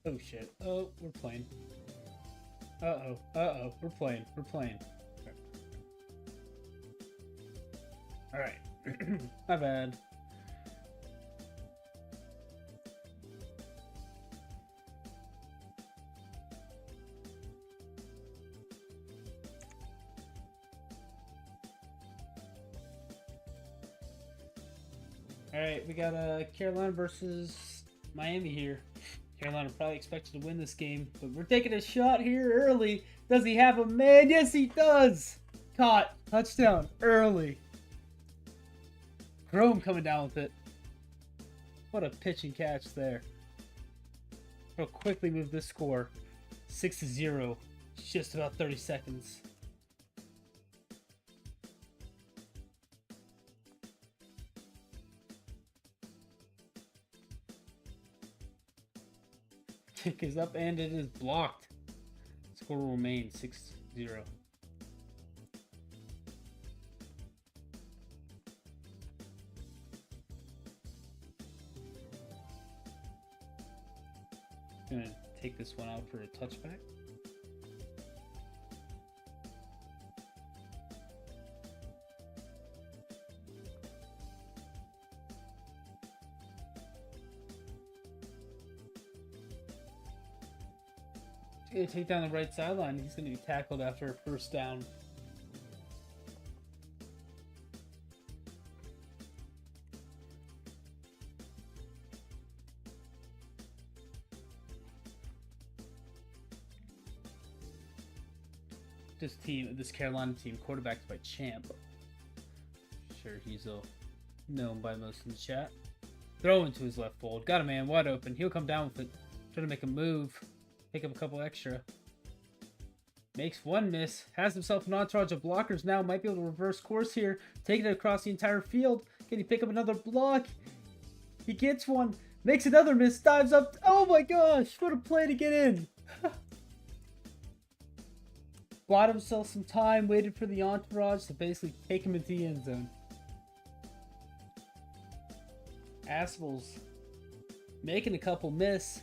Oh shit. Oh, we're playing. Uh-oh. Uh-oh. We're playing. We're playing. Alright. My bad. Alright, we got Carolina versus Miami here. Carolina probably expected to win this game, but we're taking a shot here early. Does he have a man? Yes, he does! Caught. Touchdown. Early. Chrome coming down with it. What a pitch and catch there. He'll quickly move this score. 6-0. Just about 30 seconds. Kick is up and it is blocked. Score will remain 6-0. Gonna take this one out for a touchback. He's gonna take down the right sideline. He's gonna be tackled after a first down. This Carolina team, quarterbacked by Champ. Sure, he's known by most in the chat. Throw into his left fold. Got a man wide open. He'll come down with it. Try to make a move. Pick up a couple extra. Makes one miss. Has himself an entourage of blockers now. Might be able to reverse course here. Taking it across the entire field. Can he pick up another block? He gets one. Makes another miss. Dives up. Oh my gosh. What a play to get in. Bought himself some time. Waited for the entourage to basically take him into the end zone. Aspel's making a couple miss.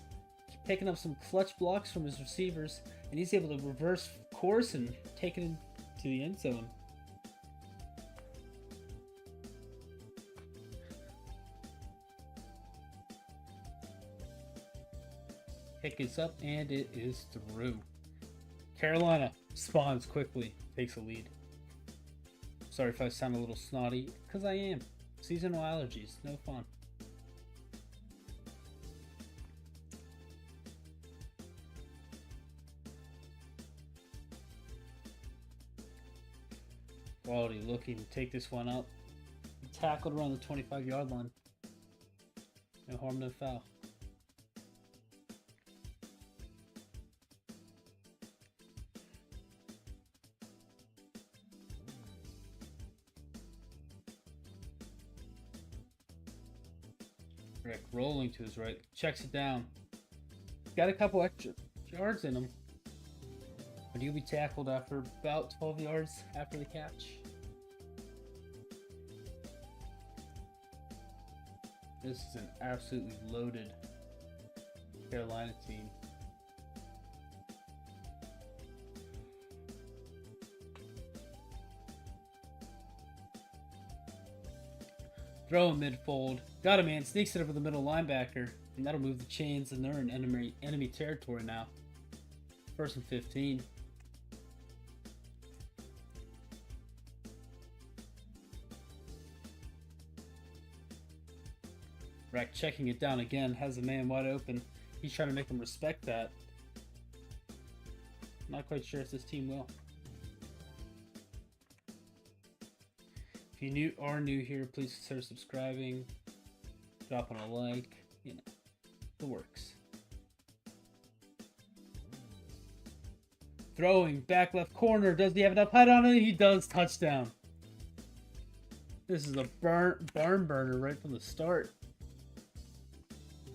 Picking up some clutch blocks from his receivers, and he's able to reverse course and take it into the end zone. Pick is up, and it is through. Carolina spawns quickly, takes a lead. Sorry if I sound a little snotty, because I am. Seasonal allergies, no fun. Quality looking to take this one up. Tackled around the 25-yard line. No harm, no foul. Rick rolling to his right. Checks it down. Got a couple extra yards in him. But he'll be tackled after about 12 yards after the catch. This is an absolutely loaded Carolina team. Throw in mid-fold. Got a man. Sneaks it over the middle linebacker. And that'll move the chains, and they're in enemy territory now. 1st and 15. Rack checking it down again, has a man wide open. He's trying to make him respect that. Not quite sure if this team will. If you are new here, please consider subscribing, dropping a like, you know, the works. Throwing, back left corner. Does he have enough height on it? He does. Touchdown. This is a barn burner right from the start.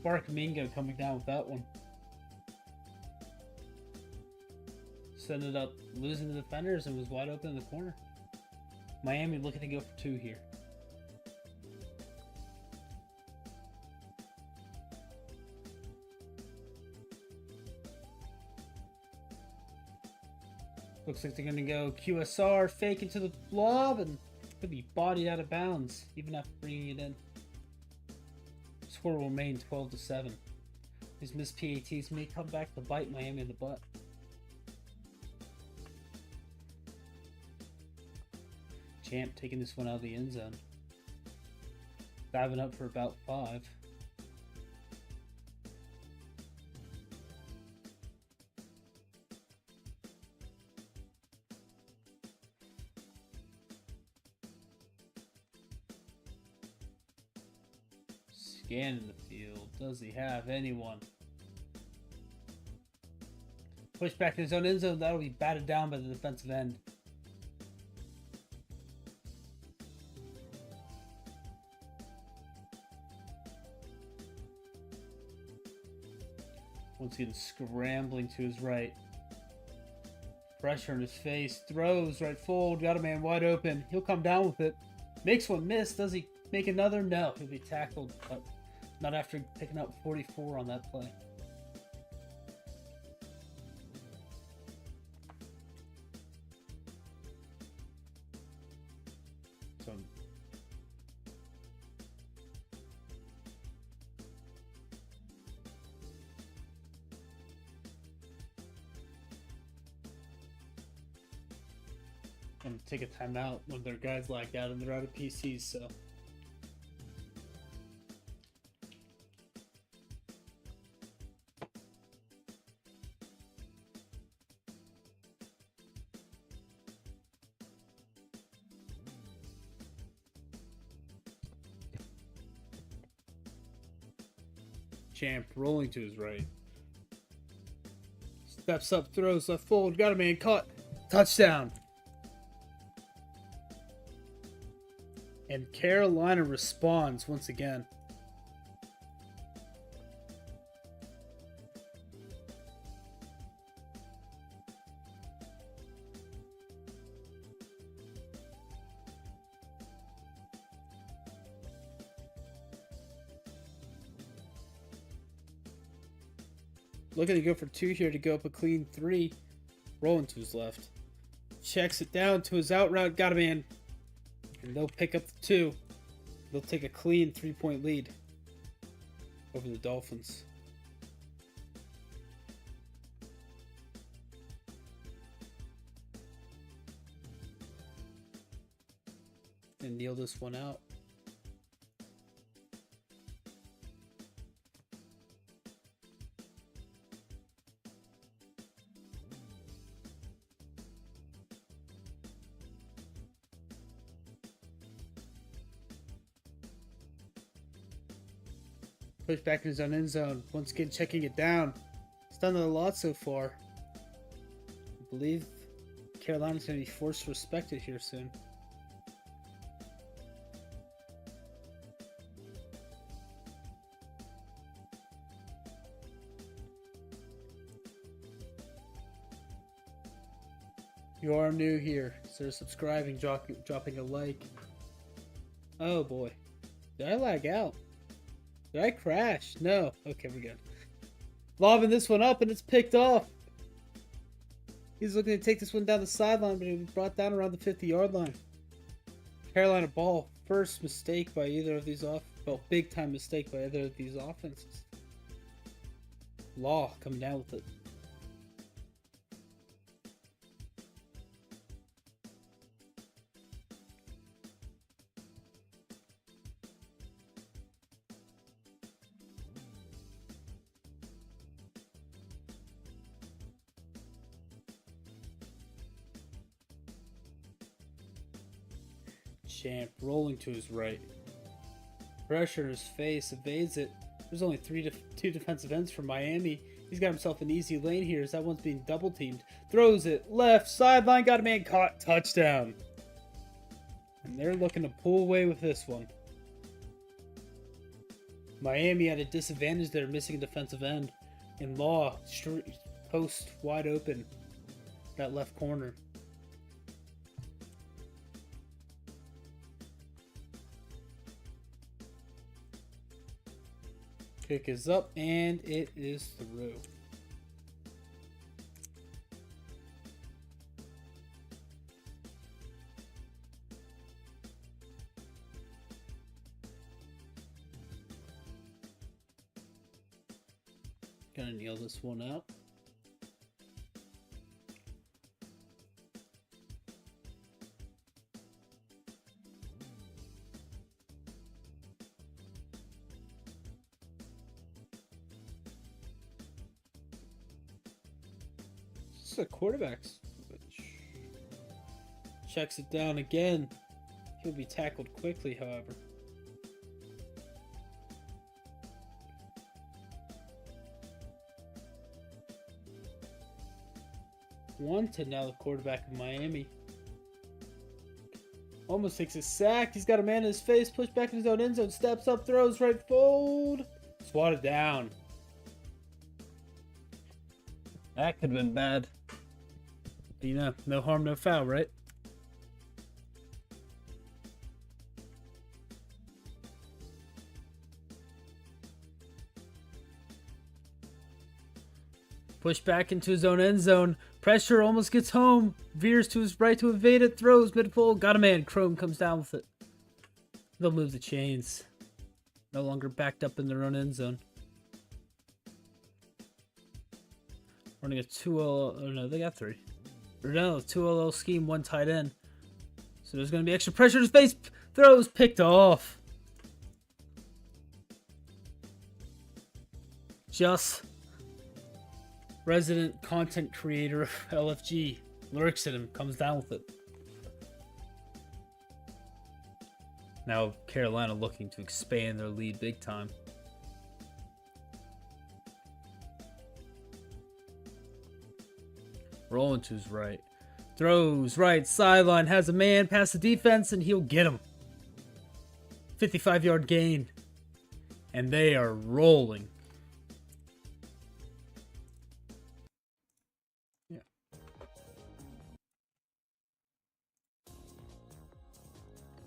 Barkamingo coming down with that one. Setting it up, losing the defenders, and was wide open in the corner. Miami looking to go for 2 here. Looks like they're going to go QSR, fake into the lob, and could be bodied out of bounds, even after bringing it in. Score will remain 12-7. These missed PATs may come back to bite Miami in the butt. Champ taking this one out of the end zone. Diving up for about 5. Scanning the field. Does he have anyone? Push back to his own end zone. That'll be batted down by the defensive end. Once again, scrambling to his right. Pressure in his face. Throws right forward. Got a man wide open. He'll come down with it. Makes one miss. Does he make another? No. He'll be tackled. But not after picking up 44 on that play. So I'm gonna take a timeout when their guys lag out and they're out of PCs, so. Champ rolling to his right. Steps up, throws left forward, got a man caught. Touchdown. And Carolina responds once again. Looking to go for 2 here to go up a clean 3. Rolling to his left. Checks it down to his out route. Got a man. And they'll pick up the 2. They'll take a clean 3-point lead over the Dolphins. And kneel this one out. Push back in his own end zone. Once again, checking it down. He's done that a lot so far. I believe Carolina's going to be forced to respect it here soon. You are new here, so subscribing, dropping a like. Oh boy. Did I lag out? Did I crash? No. Okay, we're good. Lobbing this one up, and it's picked off. He's looking to take this one down the sideline, but it was brought down around the 50-yard line. Carolina ball. First mistake by either of these big time mistake by either of these offenses. Law coming down with it. Champ rolling to his right. Pressure in his face, evades it. There's only 2 defensive ends for Miami. He's got himself an easy lane here as that one's being double teamed. Throws it left sideline, got a man caught. Touchdown. And they're looking to pull away with this one. Miami at a disadvantage there, missing a defensive end. And Law, post wide open. That left corner. Kick is up, and it is through. Gonna kneel this one out. This is a quarterback's switch. Checks it down again. He'll be tackled quickly, however. Wanted now the quarterback of Miami. Almost takes a sack. He's got a man in his face. Pushed back in his own end zone. Steps up, throws, right fold. Swatted down. That could have been bad. But you know, no harm, no foul, right? Push back into his own end zone. Pressure almost gets home. Veers to his right to evade it. Throws midfold. Got a man. Chrome comes down with it. They'll move the chains. No longer backed up in their own end zone. Running a 2-0. Oh no, they got 3. Or no, 2-0 scheme, 1 tight end. So there's going to be extra pressure in his face. Throws picked off. Just resident content creator of LFG lurks at him, comes down with it. Now Carolina looking to expand their lead big time. Rolling to his right. Throws right sideline, has a man past the defense, and he'll get him. 55-yard gain. And they are rolling.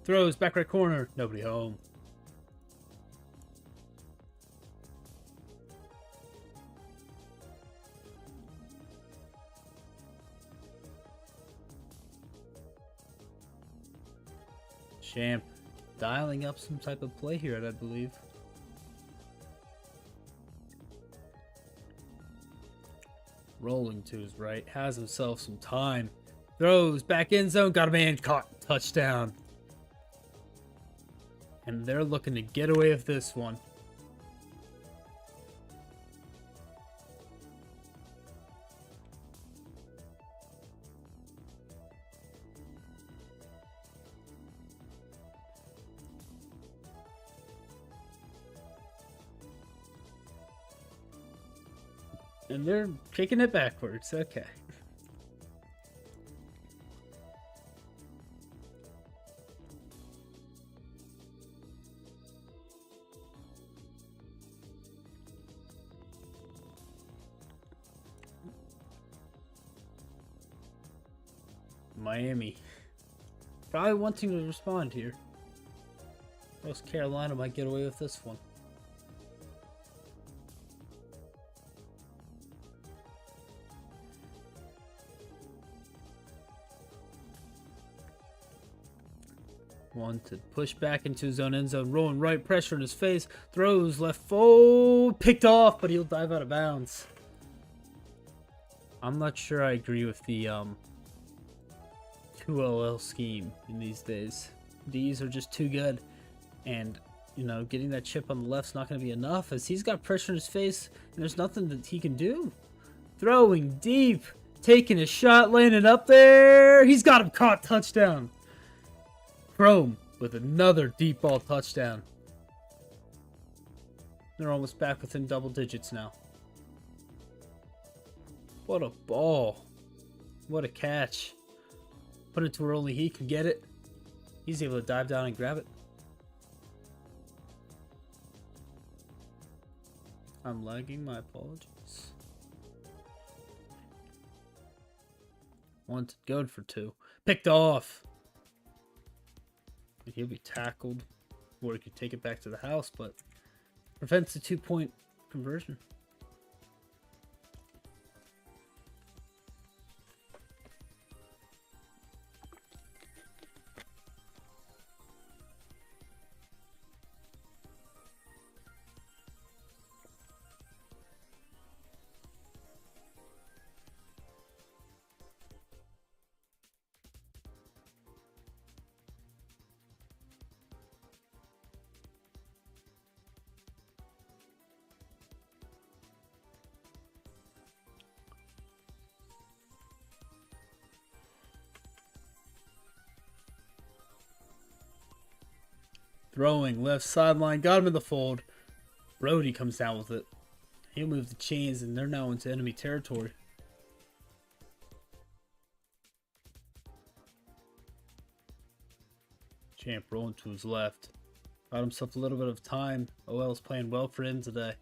Throws, back right corner. Nobody home. Champ dialing up some type of play here, I believe. Rolling to his right. Has himself some time. Throws, back end zone. Got a man caught. Touchdown. And they're looking to get away with this one. And they're kicking it backwards. Okay. Miami probably wanting to respond here. Most Carolina might get away with this one. Wanted push back into his own end zone, rolling right, pressure in his face, throws left fold, picked off, but he'll dive out of bounds. I'm not sure I agree with the 2LL scheme in these days. These are just too good, and you know, getting that chip on the left's not going to be enough as he's got pressure in his face and there's nothing that he can do. Throwing deep, taking a shot, landing up there. He's got him caught. Touchdown. Chrome with another deep ball touchdown. They're almost back within double digits now. What a ball. What a catch. Put it to where only he can get it. He's able to dive down and grab it. I'm lagging, my apologies. Wanted going for 2. Picked off. He'll be tackled, or he could take it back to the house, but prevents the 2-point conversion. Throwing left sideline. Got him in the fold. Brody comes down with it. He'll move the chains, and they're now into enemy territory. Champ rolling to his left. Got himself a little bit of time. OL's playing well for him today.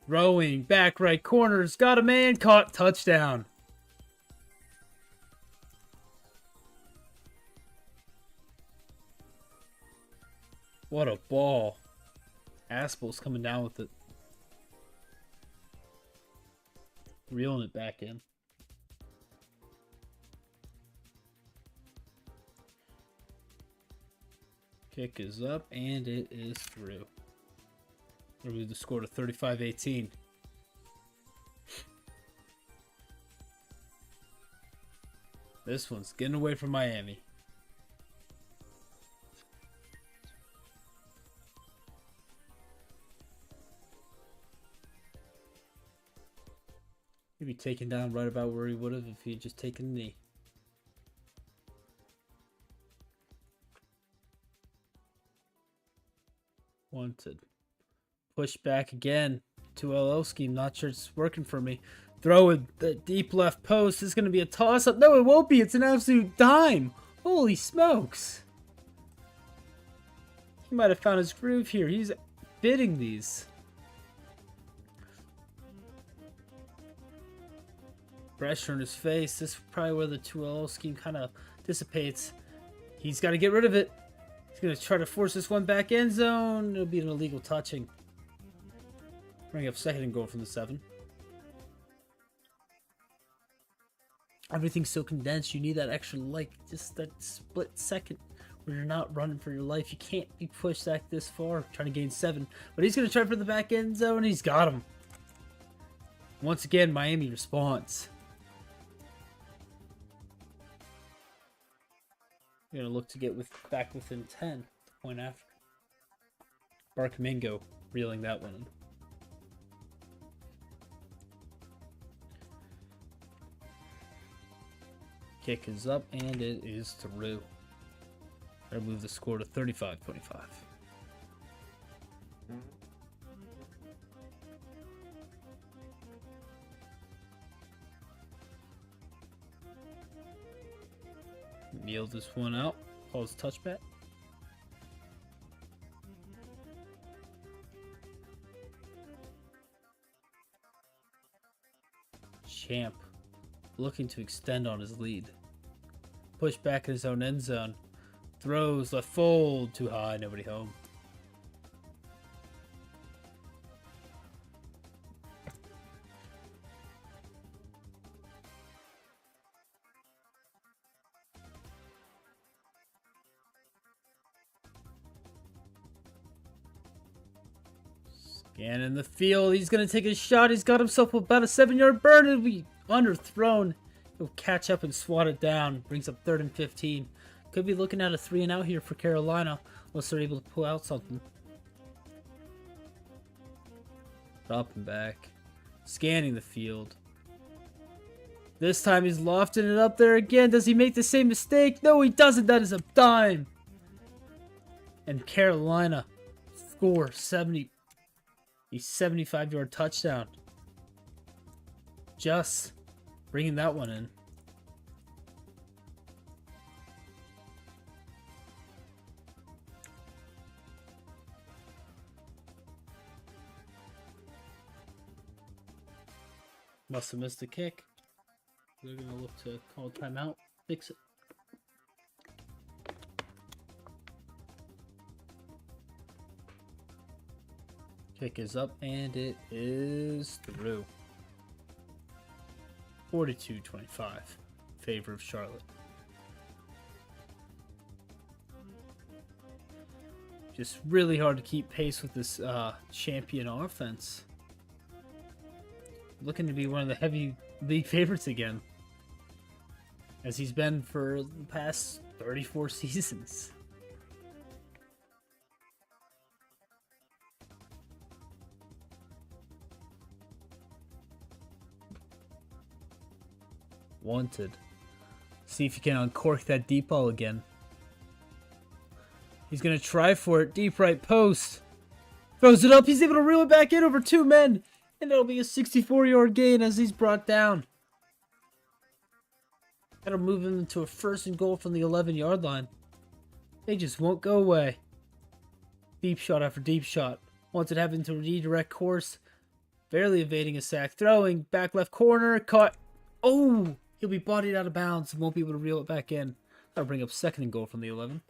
Throwing back right corners. Got a man. Caught. Touchdown. What a ball. Aspel's coming down with it. Reeling it back in. Kick is up, and it is through. Remove the score to 35-18. This one's getting away from Miami. He'd be taken down right about where he would have if he had just taken a knee. Wanted. Push back again. 2LL scheme. Not sure it's working for me. Throw it. The deep left post. This is going to be a toss-up. No, it won't be. It's an absolute dime. Holy smokes. He might have found his groove here. He's bidding these. Pressure in his face. This is probably where the 2L scheme kind of dissipates. He's got to get rid of it. He's going to try to force this one back end zone. It'll be an illegal touching. Bring up second and goal from the 7. Everything's so condensed. You need that extra, like, just that split second where you're not running for your life. You can't be pushed back this far trying to gain 7. But he's going to try for the back end zone. He's got him. Once again, Miami responds. We're going to look to get back within 10 the point after. Barkamingo reeling that one in. Kick is up, and it is through. That'll move the score to 35-25. Kneel this one out. Calls touchback. Champ looking to extend on his lead. Push back in his own end zone. Throws left fold. Too high. Nobody home. Scanning the field. He's going to take a shot. He's got himself about a 7-yard burn. It'll be underthrown. He'll catch up and swat it down. Brings up 3rd and 15. Could be looking at a 3 and out here for Carolina unless they're able to pull out something. Dropping back. Scanning the field. This time he's lofting it up there again. Does he make the same mistake? No, he doesn't. That is a dime. And Carolina score a 75-yard touchdown. Just bringing that one in. Must have missed the kick. They're going to look to call timeout. Fix it. Kick is up, and it is through. 42-25. Favor of Charlotte. Just really hard to keep pace with this champion offense. Looking to be one of the heavy league favorites again, as he's been for the past 34 seasons. Wanted. See if you can uncork that deep ball again. He's going to try for it. Deep right post. Throws it up. He's able to reel it back in over 2 men. And it'll be a 64-yard gain as he's brought down. That'll move him into a 1st and goal from the 11-yard line. They just won't go away. Deep shot after deep shot. Wants it having to redirect course. Barely evading a sack. Throwing. Back left corner. Caught. Oh! He'll be bodied out of bounds and won't be able to reel it back in. That'll bring up 2nd and goal from the 11.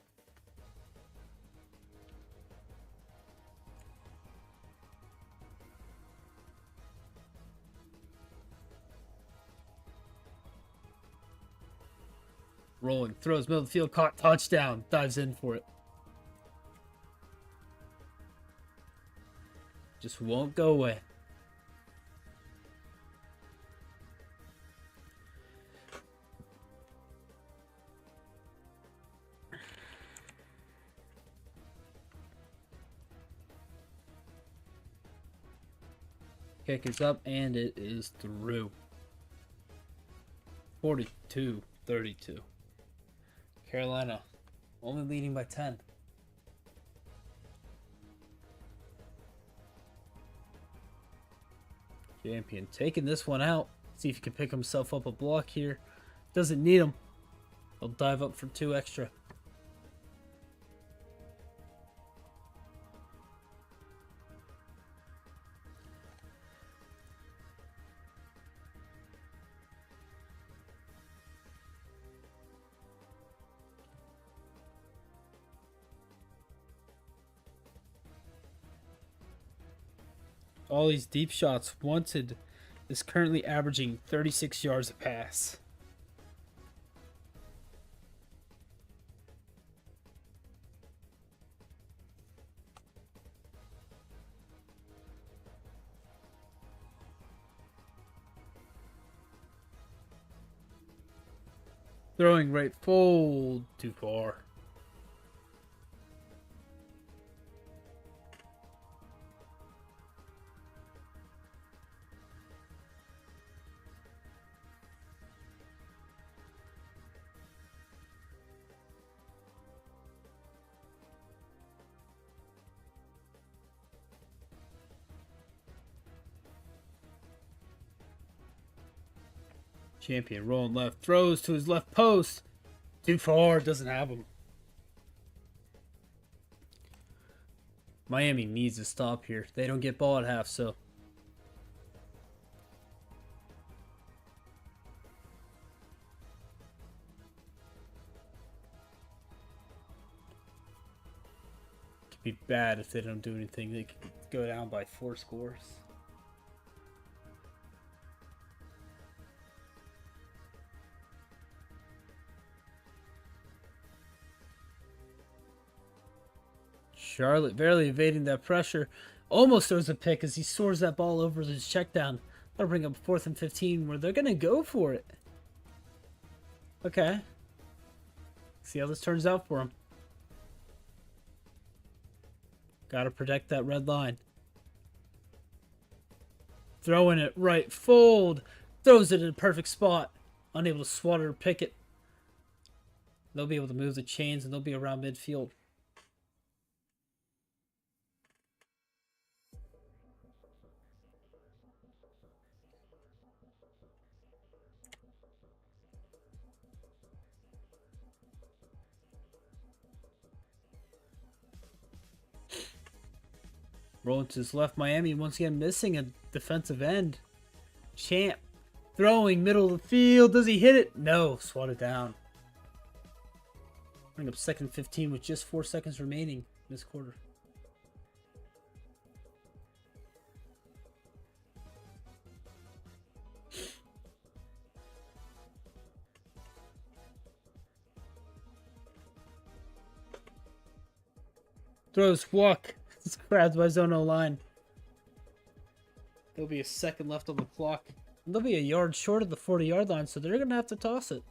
Rolling. Throws middle of the field. Caught. Touchdown. Dives in for it. Just won't go away. Kick is up and it is through. 42-32. Carolina only leading by 10. Champion taking this one out. See if he can pick himself up a block here. Doesn't need him. He'll dive up for 2 extra. All these deep shots wanted is currently averaging 36 yards a pass. Throwing right fold too far. Champion rolling left, throws to his left post. Too far, doesn't have him. Miami needs to stop here. They don't get ball at half, so. Could be bad if they don't do anything. They could go down by 4 scores. Charlotte barely evading that pressure. Almost throws a pick as he soars that ball over his check down. That'll bring up 4th and 15 where they're going to go for it. Okay. See how this turns out for him. Got to protect that red line. Throwing it right. Fold. Throws it in a perfect spot. Unable to swat it or pick it. They'll be able to move the chains and they'll be around midfield. Rolling to his left, Miami once again missing a defensive end. Champ throwing middle of the field. Does he hit it? No. Swat it down. Bring up 2nd and 15 with just 4 seconds remaining in this quarter. Throws walk. It's grabbed by zone O-line. There'll be a second left on the clock. And they'll be a yard short of the 40-yard line, so they're going to have to toss it.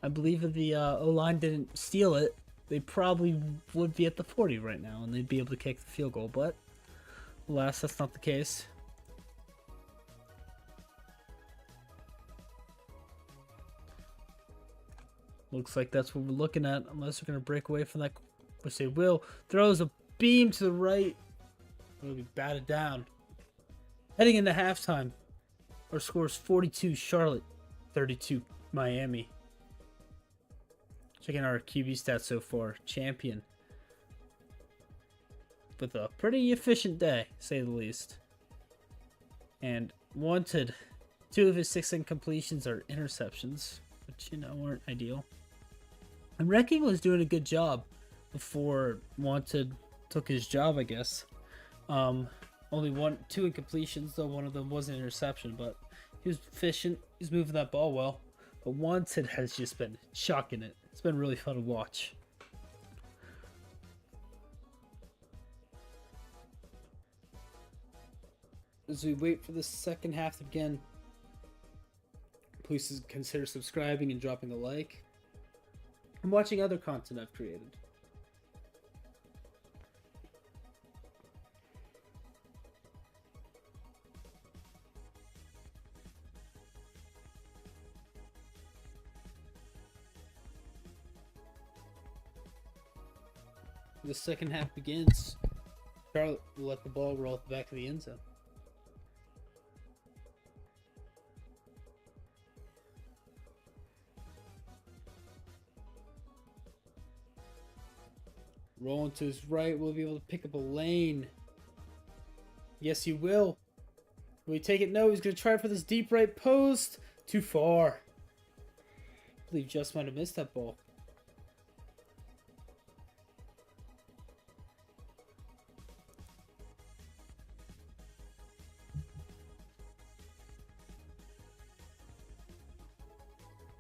I believe if the O-line didn't steal it, they probably would be at the 40 right now, and they'd be able to kick the field goal. But, alas, that's not the case. Looks like that's what we're looking at, unless we're going to break away from that which they will. Throws a beam to the right. It'll be batted down. Heading into halftime, our score is 42 Charlotte, 32 Miami. Checking our QB stats so far. Champion. With a pretty efficient day, to say the least. And Wanted, 2 of his 6 incompletions are interceptions, which, aren't ideal. And Wrecking was doing a good job before Wanted took his job, I guess. Only 2 incompletions, though one of them was an interception, but he was efficient. He's moving that ball well. But Wanted has just been chucking it. It's been really fun to watch. As we wait for the second half to begin, please consider subscribing and dropping a like. And watching other content I've created. The second half begins. Charlotte will let the ball roll at the back of the end zone. Rolling to his right, will be able to pick up a lane. Yes, he will. Will he take it? No, he's going to try for this deep right post. Too far. I believe Just might have missed that ball.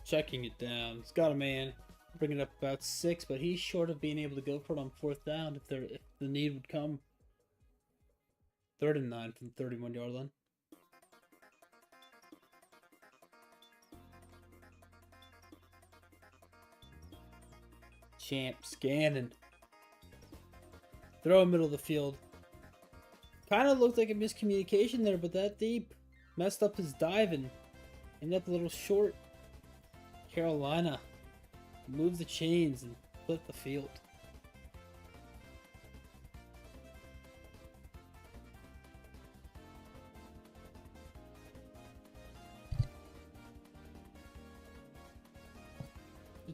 Checking it down. He's got a man. Bringing it up about 6, but he's short of being able to go for it on 4th down if the need would come. 3rd and 9 from the 31-yard line. Champ scanning. Throw in middle of the field. Kind of looked like a miscommunication there, but that deep messed up his diving. Ended up a little short. Carolina. Move the chains and flip the field.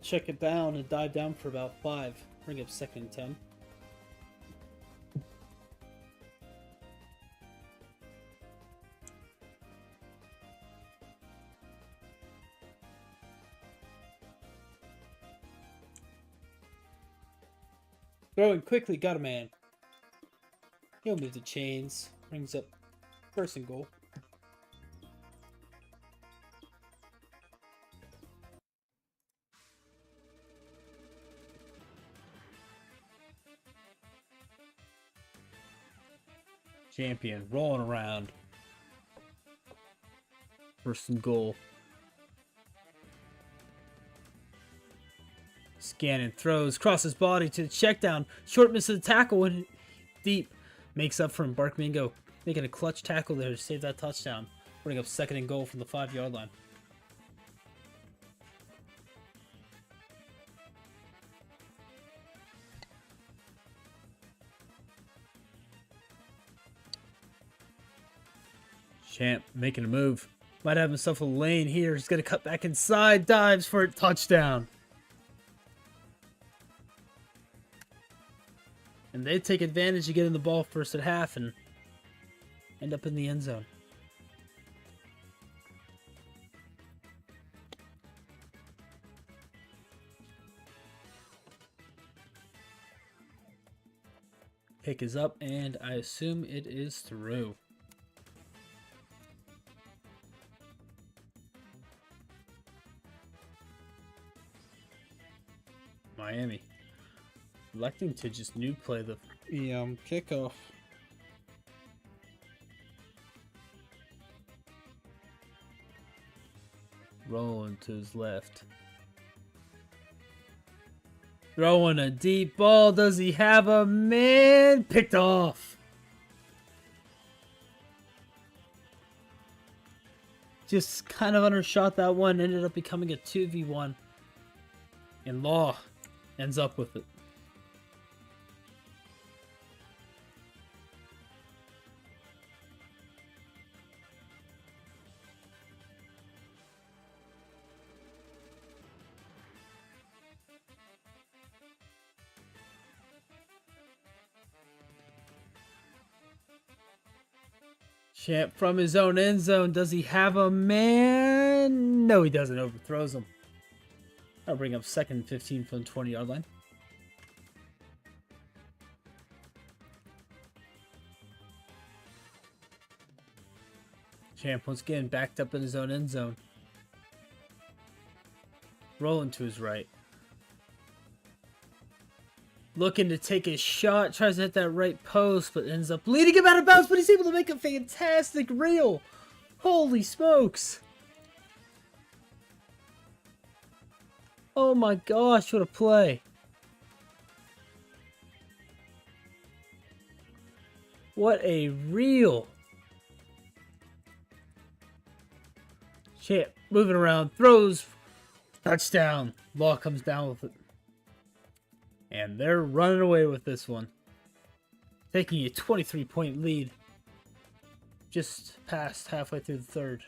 Check it down and dive down for about 5. Bring up 2nd and 10. Throwing quickly, got a man. He'll move the chains. Brings up 1st and goal. Champion rolling around. 1st and goal. Scanning, throws, crosses body to the check down. Short miss of the tackle and deep. Makes up for him. Barkmingo making a clutch tackle there to save that touchdown. Bring up 2nd and goal from the 5-yard line. Champ making a move. Might have himself a lane here. He's going to cut back inside. Dives for a touchdown. And they take advantage of getting the ball first at half and end up in the end zone. Pick is up, and I assume it is through. Miami electing to just new play the kickoff. Rolling to his left. Throwing a deep ball. Does he have a man? Picked off. Just kind of undershot that one. Ended up becoming a 2v1. And Law ends up with it. Champ from his own end zone. Does he have a man? No, he doesn't. Overthrows him. I'll bring up 2nd and 15 from the 20-yard line. Champ once again backed up in his own end zone. Rolling to his right. Looking to take a shot. Tries to hit that right post, but ends up leading him out of bounds. But he's able to make a fantastic reel. Holy smokes. Oh my gosh, what a play. What a reel. Champ moving around. Throws. Touchdown. Law comes down with it. And they're running away with this one. Taking a 23-point lead. Just past halfway through the third.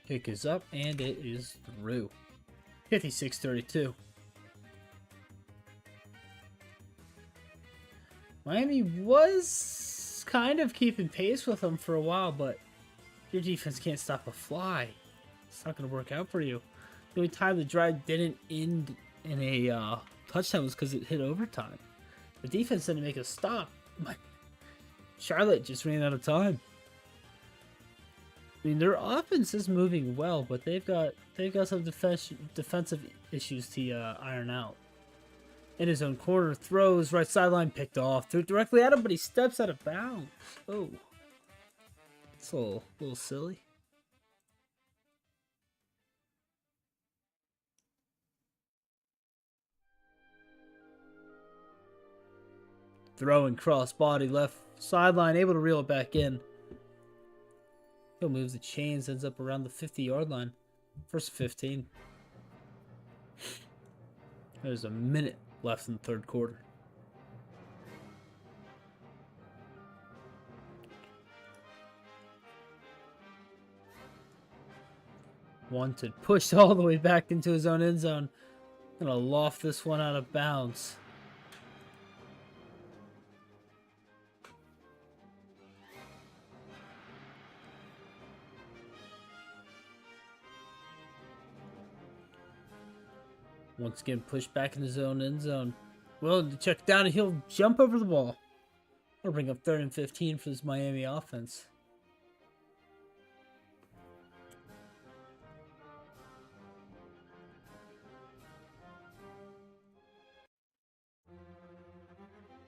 Kick is up, and it is through. 56-32. Miami was kind of keeping pace with them for a while, but your defense can't stop a fly. It's not going to work out for you. The only time the drive didn't end in a touchdown was because it hit overtime. The defense didn't make a stop. Charlotte just ran out of time. I mean, their offense is moving well, but they've got some defensive issues to iron out. In his own corner, throws right sideline, picked off, threw directly at him, but he steps out of bounds. Oh, it's a little silly. Throwing cross body left sideline, able to reel it back in. He'll move the chains, ends up around the 50-yard line. First 15. There's a minute left in the third quarter. Wanted pushed all the way back into his own end zone. Gonna loft this one out of bounds. Once again, pushed back in his own end zone. Willing to check down, and he'll jump over the ball. We'll bring up 3rd and 15 for this Miami offense.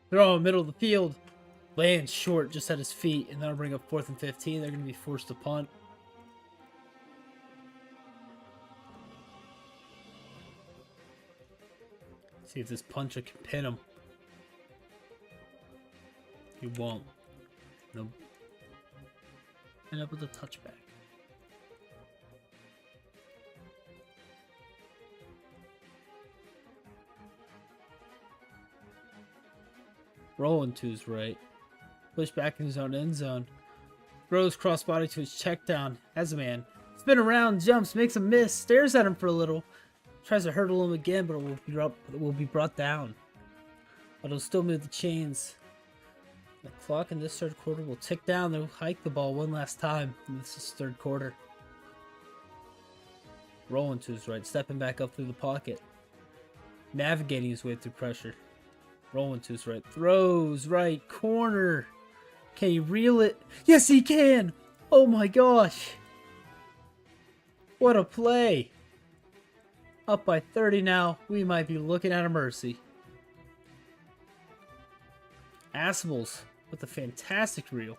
Throw in the middle of the field. Lands short just at his feet, and that'll bring up 4th and 15. They're going to be forced to punt. See if this puncher can pin him. He won't. Nope. End up with a touchback. Rolling to his right. Push back in his own end zone. Throws crossbody to his check down. Has a man. Spin around, jumps, makes a miss, stares at him for a little. Tries to hurdle him again, but it will be brought down. But it'll still move the chains. The clock in this third quarter will tick down. They'll hike the ball one last time. And this is third quarter. Rolling to his right, stepping back up through the pocket. Navigating his way through pressure. Rolling to his right. Throws right corner. Can he reel it? Yes, he can! Oh my gosh. What a play. Up by 30 now. We might be looking at a mercy. Assables with a fantastic reel.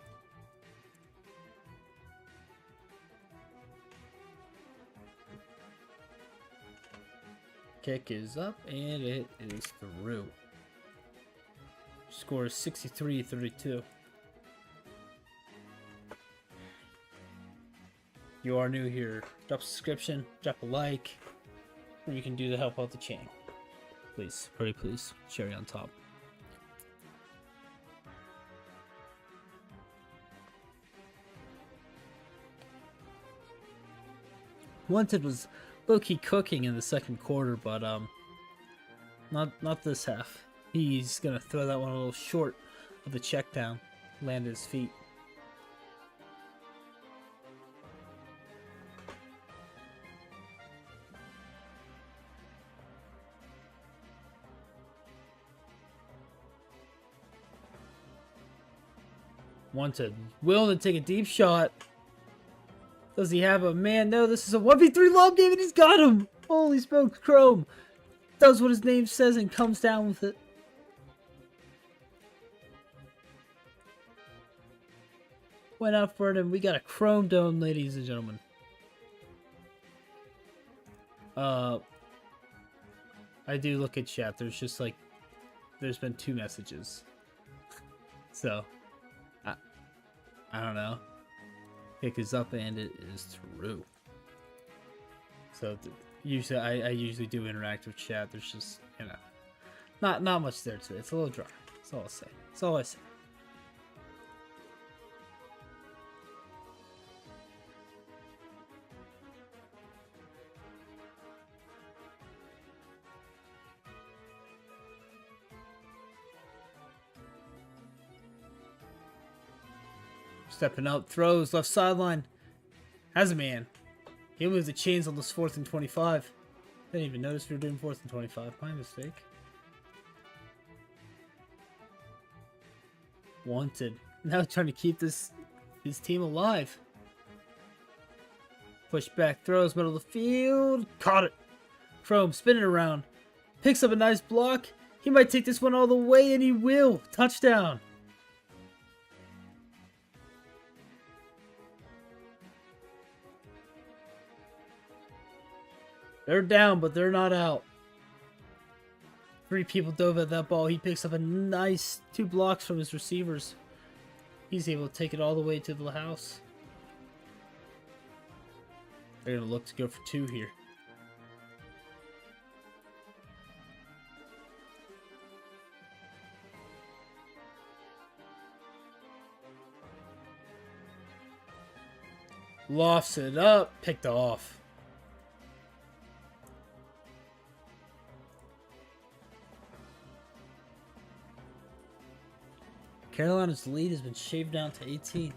Kick is up, and it is through. Score is 63-32. You are new here, drop a subscription, drop a like, or you can do to help out the channel. Please, pretty please, cherry on top. Wanted was low-key cooking in the second quarter, but not this half. He's gonna throw that one a little short of the check down, land at his feet. Wanted. Willing to take a deep shot. Does he have a man? No, this is a 1v3 lob game and he's got him! Holy smokes, Chrome. Does what his name says and comes down with it. Went out for it and we got a Chrome Dome, ladies and gentlemen. I do look at chat. There's just like, there's been 2 messages. So, I don't know. Pick is up and it is true. So usually I usually do interact with chat. There's just, you know, not much there to it. It's a little dry. That's all I'll say. That's all I say. Stepping up, throws, left sideline. Has a man. He'll move the chains on this 4th and 25. Didn't even notice we were doing 4th and 25. My mistake. Wanted. Now trying to keep his team alive. Push back, throws, middle of the field. Caught it. Chrome spinning around. Picks up a nice block. He might take this one all the way, and he will. Touchdown. They're down, but they're not out. 3 people dove at that ball. He picks up a nice 2 blocks from his receivers. He's able to take it all the way to the house. They're going to look to go for 2 here. Lofts it up. Picked off. Carolina's lead has been shaved down to 18.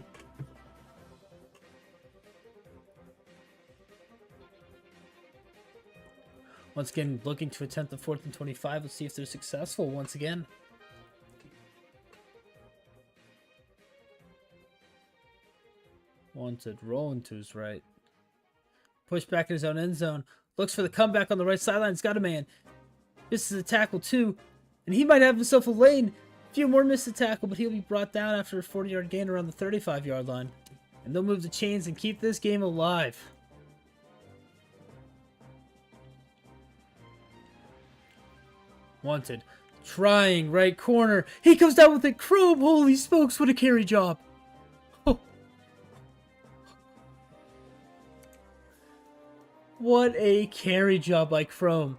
Once again, looking to attempt the 4th and 25. Let's see if they're successful once again. Wanted, rolling to his right. Push back in his own end zone. Looks for the comeback on the right sideline. He's got a man. Misses a tackle too. And he might have himself a lane. Few more missed the tackle, but he'll be brought down after a 40-yard gain around the 35-yard line. And they'll move the chains and keep this game alive. Wanted. Trying right corner. He comes down with it. Chrome. Holy smokes, what a carry job. Oh. What a carry job by Chrome.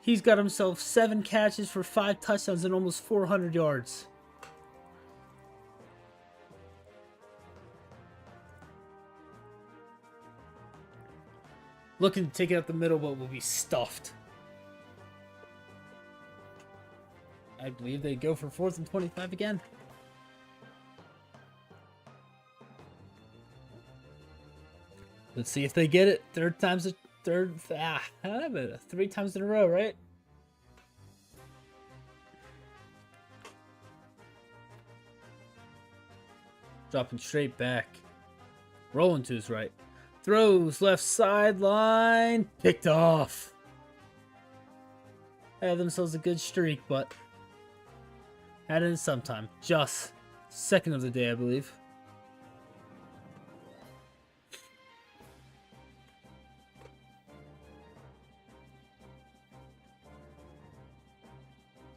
He's got himself 7 catches for 5 touchdowns and almost 400 yards. Looking to take it up the middle, but will be stuffed. I believe they go for 4th and 25 again. Let's see if they get it. 3 times in a row, right? Dropping straight back. Rolling to his right. Throws left sideline. Picked off. They had themselves a good streak, but had it in sometime. Just 2nd of the day, I believe.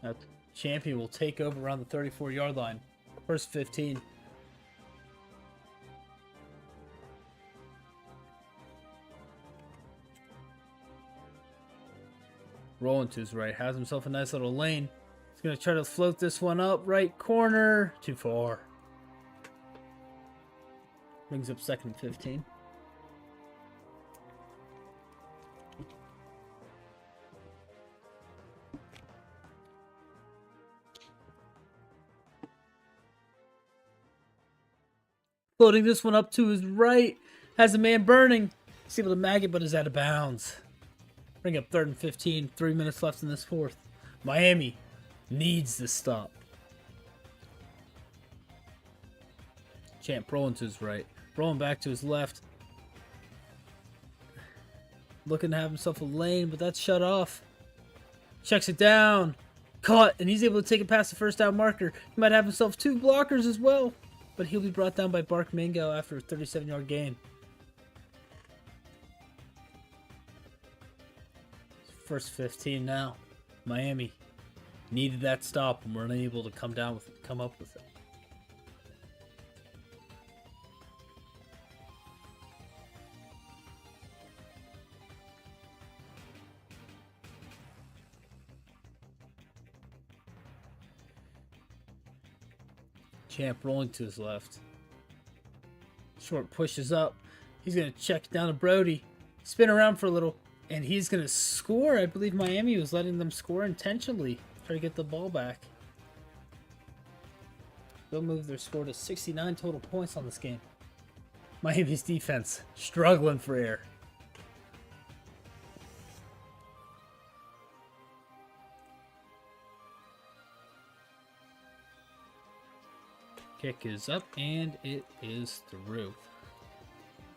Now, Champion will take over around the 34-yard line. First 15. Rolling to his right. Has himself a nice little lane. He's going to try to float this one up. Right corner. Too far. Brings up 2nd and 15. Floating this one up to his right. Has a man burning. He's able to mag it, but is out of bounds. Bring up 3rd and 15. 3 minutes left in this fourth. Miami needs this stop. Champ rolling to his right. Rolling back to his left. Looking to have himself a lane, but that's shut off. Checks it down. Caught, and he's able to take it past the first down marker. He might have himself 2 blockers as well. But he'll be brought down by Bark Mango after a 37-yard gain. First 15 now. Miami needed that stop and were unable to come up with it. Champ rolling to his left. Short pushes up. He's going to check down to Brody. Spin around for a little. And he's going to score. I believe Miami was letting them score intentionally. Try to get the ball back. They'll move their score to 69 total points on this game. Miami's defense struggling for air. Kick is up, and it is through.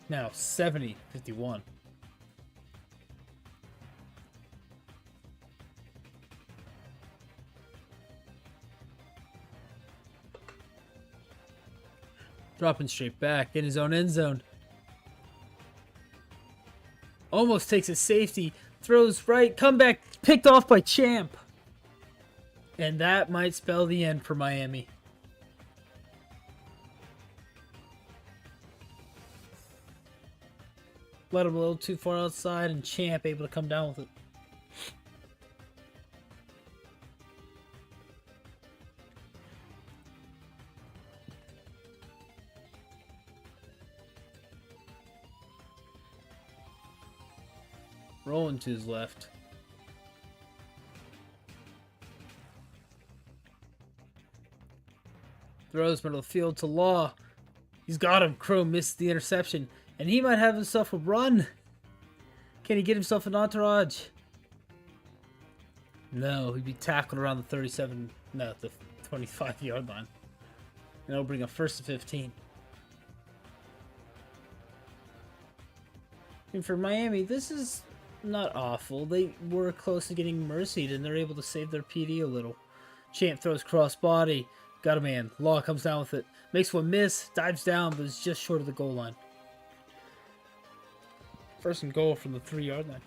Now 70-51. Dropping straight back in his own end zone. Almost takes a safety. Throws right. Comeback picked off by Champ. And that might spell the end for Miami. Let him a little too far outside, and Champ able to come down with it. Rolling to his left. Throws middle of the field to Law. He's got him. Crow missed the interception. And he might have himself a run. Can he get himself an entourage? No, he'd be tackled around the 25-yard line. And that'll bring a 1st and 15. And for Miami, this is not awful. They were close to getting mercied, and they're able to save their PD a little. Champ throws cross body. Got a man. Law comes down with it. Makes one miss. Dives down, but is just short of the goal line. 1st and goal from the 3-yard line.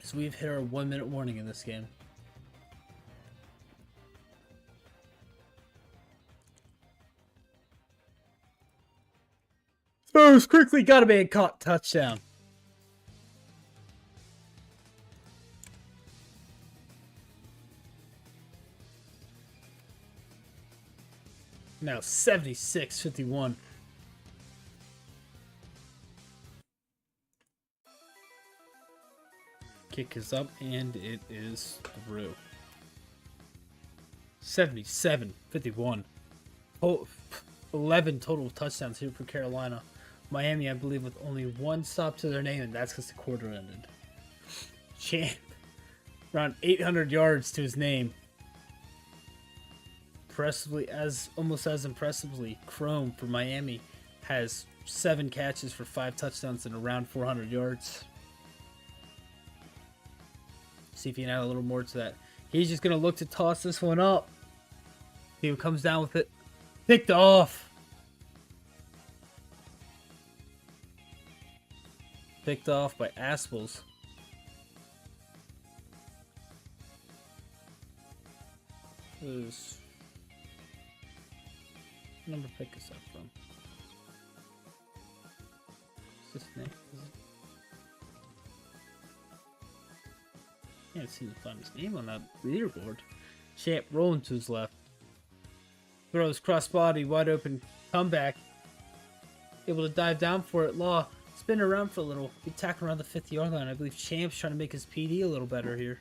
So we've hit our 1-minute warning in this game. Throws quickly, got a man caught, touchdown. Now 76-51. Kick is up, and it is through. 77-51. Oh, 11 total touchdowns here for Carolina. Miami, I believe, with only 1 stop to their name, and that's because the quarter ended. Champ, around 800 yards to his name. Almost as impressively, Chrome for Miami has 7 catches for 5 touchdowns and around 400 yards. See if he can add a little more to that. He's just going to look to toss this one up. He comes down with it. Picked off. Picked off by Aspels. Who's number pick us up from? What's this name? Can't seem to find his name on that leaderboard. Champ rolling to his left. Throws crossbody, wide open comeback. Able to dive down for it. Law spin around for a little. Be tackling around the 50-yard line. I believe Champ's trying to make his PD a little better here.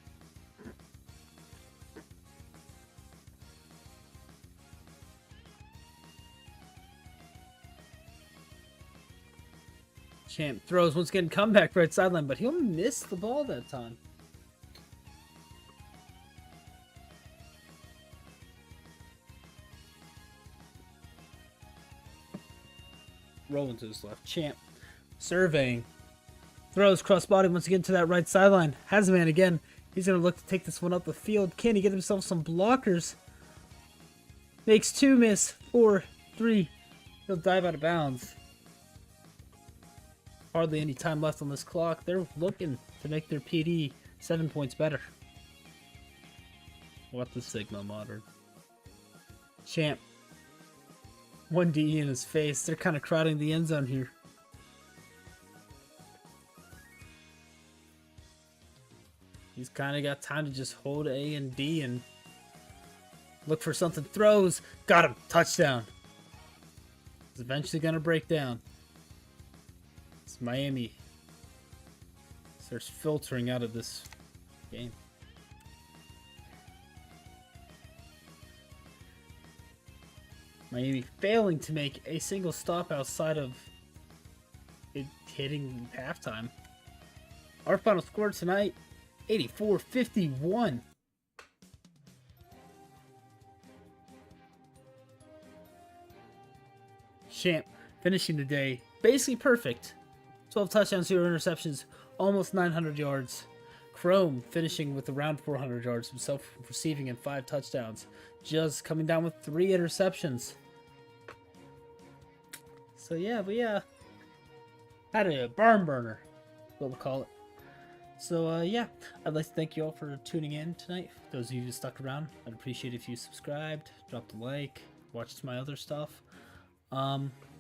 Champ throws once again, comeback right sideline, but he'll miss the ball that time. Rolling to his left. Champ surveying. Throws crossbody once again to that right sideline. Has a man again. He's going to look to take this one up the field. Can he get himself some blockers? Makes 2, miss. 4, 3. He'll dive out of bounds. Hardly any time left on this clock. They're looking to make their PD 7 points better. What the Sigma modern. Champ. 1 DE in his face. They're kind of crowding the end zone here. He's kind of got time to just hold A and D and look for something. Throws. Got him. Touchdown. It's eventually going to break down. It's Miami. Starts filtering out of this game. Miami failing to make a single stop outside of it hitting halftime. Our final score tonight, 84-51. Champ finishing the day basically perfect. 12 touchdowns, 0 interceptions, almost 900 yards. Chrome finishing with around 400 yards himself, receiving and 5 touchdowns. Just coming down with 3 interceptions. So yeah, we had a barn burner, what we'll call it. So yeah, I'd like to thank you all for tuning in tonight. Those of you who stuck around, I'd appreciate if you subscribed, dropped a like, watched my other stuff.